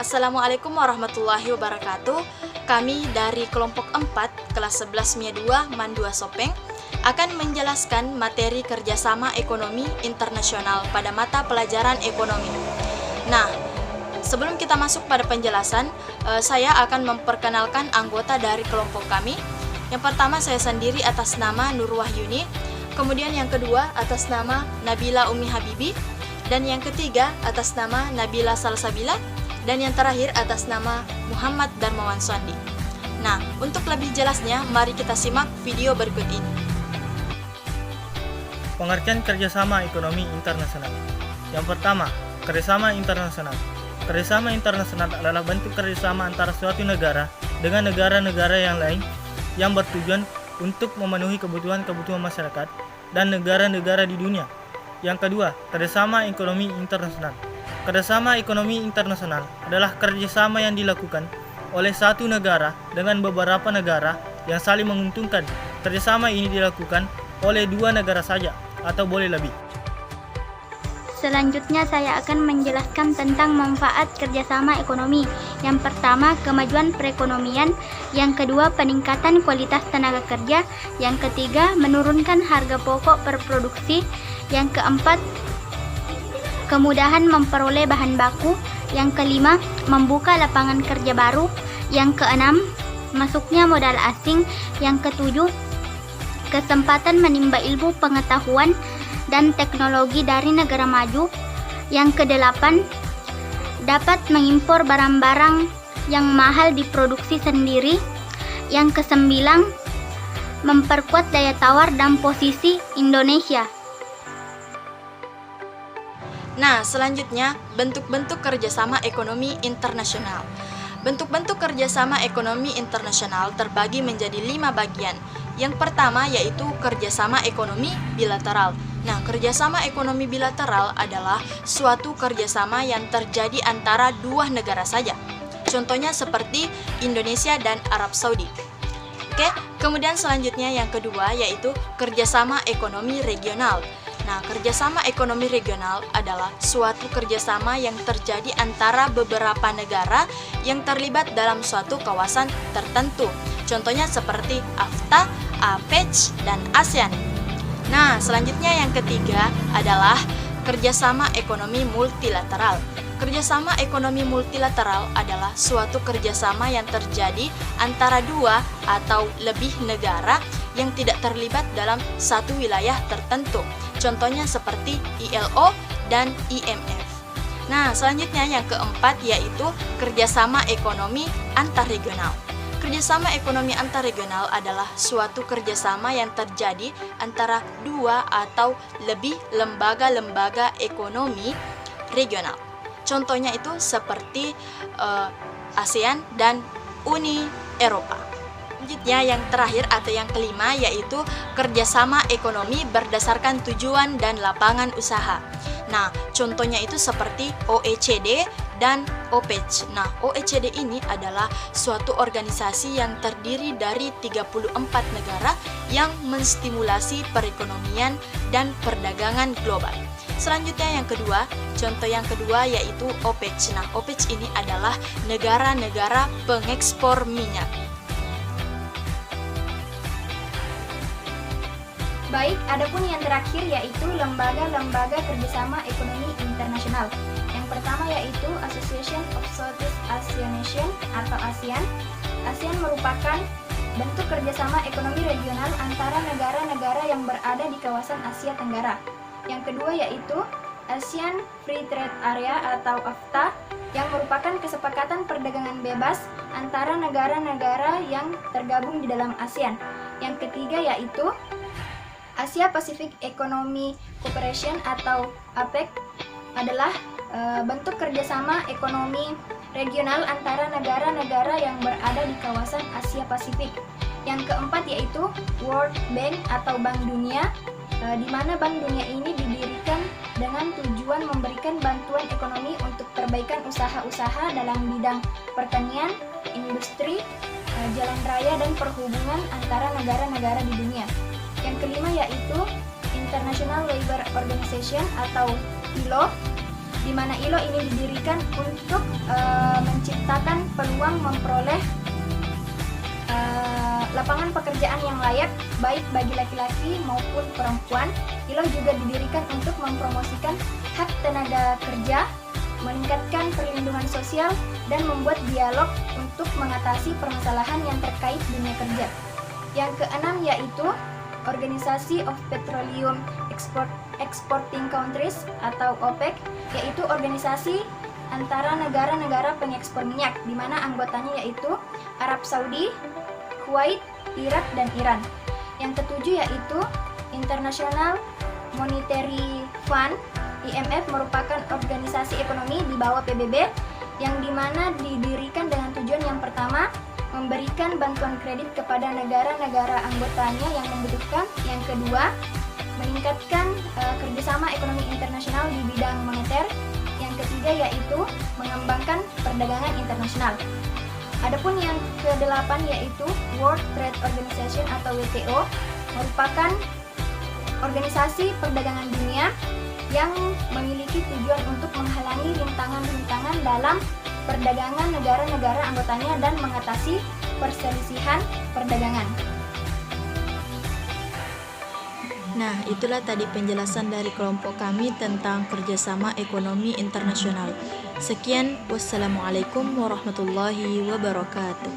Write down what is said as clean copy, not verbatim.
Assalamualaikum warahmatullahi wabarakatuh. Kami dari kelompok 4 kelas 11 MIA 2 MAN 2 Sopeng akan menjelaskan materi kerjasama ekonomi internasional pada mata pelajaran ekonomi. Nah, sebelum kita masuk pada penjelasan, saya akan memperkenalkan anggota dari kelompok kami. Yang pertama saya sendiri atas nama Nur Wahyuni, kemudian yang kedua atas nama Nabila Umi Habibi, dan yang ketiga atas nama Nabila Salsabila, dan yang terakhir atas nama Muhammad Darmawan Swandi. Nah, untuk lebih jelasnya, mari kita simak video berikut ini. Pengertian kerjasama ekonomi internasional. Yang pertama, kerjasama internasional. Kerjasama internasional adalah bentuk kerjasama antara suatu negara dengan negara-negara yang lain yang bertujuan untuk memenuhi kebutuhan-kebutuhan masyarakat dan negara-negara di dunia. Yang kedua, kerjasama ekonomi internasional. Kerjasama ekonomi internasional adalah kerjasama yang dilakukan oleh satu negara dengan beberapa negara yang saling menguntungkan. Kerjasama ini dilakukan oleh dua negara saja atau boleh lebih. Selanjutnya saya akan menjelaskan tentang manfaat kerjasama ekonomi. Yang pertama, kemajuan perekonomian. Yang kedua, peningkatan kualitas tenaga kerja. Yang ketiga, menurunkan harga pokok per produksi. Yang keempat, kemudahan memperoleh bahan baku. Yang kelima, membuka lapangan kerja baru. Yang keenam, masuknya modal asing. Yang ketujuh, kesempatan menimba ilmu pengetahuan dan teknologi dari negara maju. Yang kedelapan, dapat mengimpor barang-barang yang mahal diproduksi sendiri. Yang kesembilan, memperkuat daya tawar dan posisi Indonesia. Nah, selanjutnya, bentuk-bentuk kerjasama ekonomi internasional. Bentuk-bentuk kerjasama ekonomi internasional terbagi menjadi 5 bagian. Yang pertama yaitu kerjasama ekonomi bilateral. Nah, kerjasama ekonomi bilateral adalah suatu kerjasama yang terjadi antara dua negara saja. Contohnya seperti Indonesia dan Arab Saudi. Oke, kemudian selanjutnya yang kedua yaitu kerjasama ekonomi regional. Nah, kerjasama ekonomi regional adalah suatu kerjasama yang terjadi antara beberapa negara yang terlibat dalam suatu kawasan tertentu. Contohnya seperti AFTA, APEC, dan ASEAN. Nah, selanjutnya yang ketiga adalah kerjasama ekonomi multilateral. Kerjasama ekonomi multilateral adalah suatu kerjasama yang terjadi antara dua atau lebih negara yang tidak terlibat dalam satu wilayah tertentu. Contohnya seperti ILO dan IMF. Nah, selanjutnya yang keempat yaitu kerjasama ekonomi antarregional. Kerjasama ekonomi antarregional adalah suatu kerjasama yang terjadi antara dua atau lebih lembaga-lembaga ekonomi regional. Contohnya itu seperti ASEAN dan Uni Eropa. Selanjutnya yang terakhir atau yang kelima yaitu kerjasama ekonomi berdasarkan tujuan dan lapangan usaha. Nah, contohnya itu seperti OECD dan OPEC. Nah, OECD ini adalah suatu organisasi yang terdiri dari 34 negara yang menstimulasi perekonomian dan perdagangan global. Selanjutnya yang kedua, contoh yang kedua yaitu OPEC. Nah, OPEC ini adalah negara-negara pengekspor minyak. Baik, adapun yang terakhir yaitu lembaga-lembaga kerjasama ekonomi internasional. Yang pertama yaitu Association of Southeast Asian Nations atau ASEAN. ASEAN merupakan bentuk kerjasama ekonomi regional antara negara-negara yang berada di kawasan Asia Tenggara. Yang kedua yaitu ASEAN Free Trade Area atau AFTA yang merupakan kesepakatan perdagangan bebas antara negara-negara yang tergabung di dalam ASEAN. Yang ketiga yaitu Asia Pacific Economic Cooperation atau APEC adalah bentuk kerjasama ekonomi regional antara negara-negara yang berada di kawasan Asia Pasifik. Yang keempat yaitu World Bank atau Bank Dunia, di mana Bank Dunia ini didirikan dengan tujuan memberikan bantuan ekonomi untuk perbaikan usaha-usaha dalam bidang pertanian, industri, jalan raya, dan perhubungan antara negara-negara di dunia. Yang kelima yaitu International Labour Organization atau ILO. di mana ILO ini didirikan untuk menciptakan peluang memperoleh lapangan pekerjaan yang layak baik bagi laki-laki maupun perempuan. ILO juga didirikan untuk mempromosikan hak tenaga kerja, meningkatkan perlindungan sosial, dan membuat dialog untuk mengatasi permasalahan yang terkait dunia kerja. Yang keenam yaitu Organisasi of Petroleum Exporting Countries atau OPEC, yaitu organisasi antara negara-negara pengekspor minyak, di mana anggotanya yaitu Arab Saudi, Kuwait, Irak, dan Iran. Yang ketujuh yaitu International Monetary Fund, IMF merupakan organisasi ekonomi di bawah PBB yang dimana didirikan dengan tujuan yang pertama, memberikan bantuan kredit kepada negara-negara anggotanya yang membutuhkan. Yang kedua, meningkatkan kerjasama ekonomi internasional di bidang moneter. Yang ketiga yaitu mengembangkan perdagangan internasional. Adapun yang kedelapan yaitu World Trade Organization atau WTO, merupakan organisasi perdagangan dunia yang memiliki tujuan untuk menghalangi rintangan-rintangan dalam perdagangan negara-negara anggotanya dan mengatasi perselisihan perdagangan. Nah, itulah tadi penjelasan dari kelompok kami tentang kerjasama ekonomi internasional. Sekian, wassalamualaikum warahmatullahi wabarakatuh.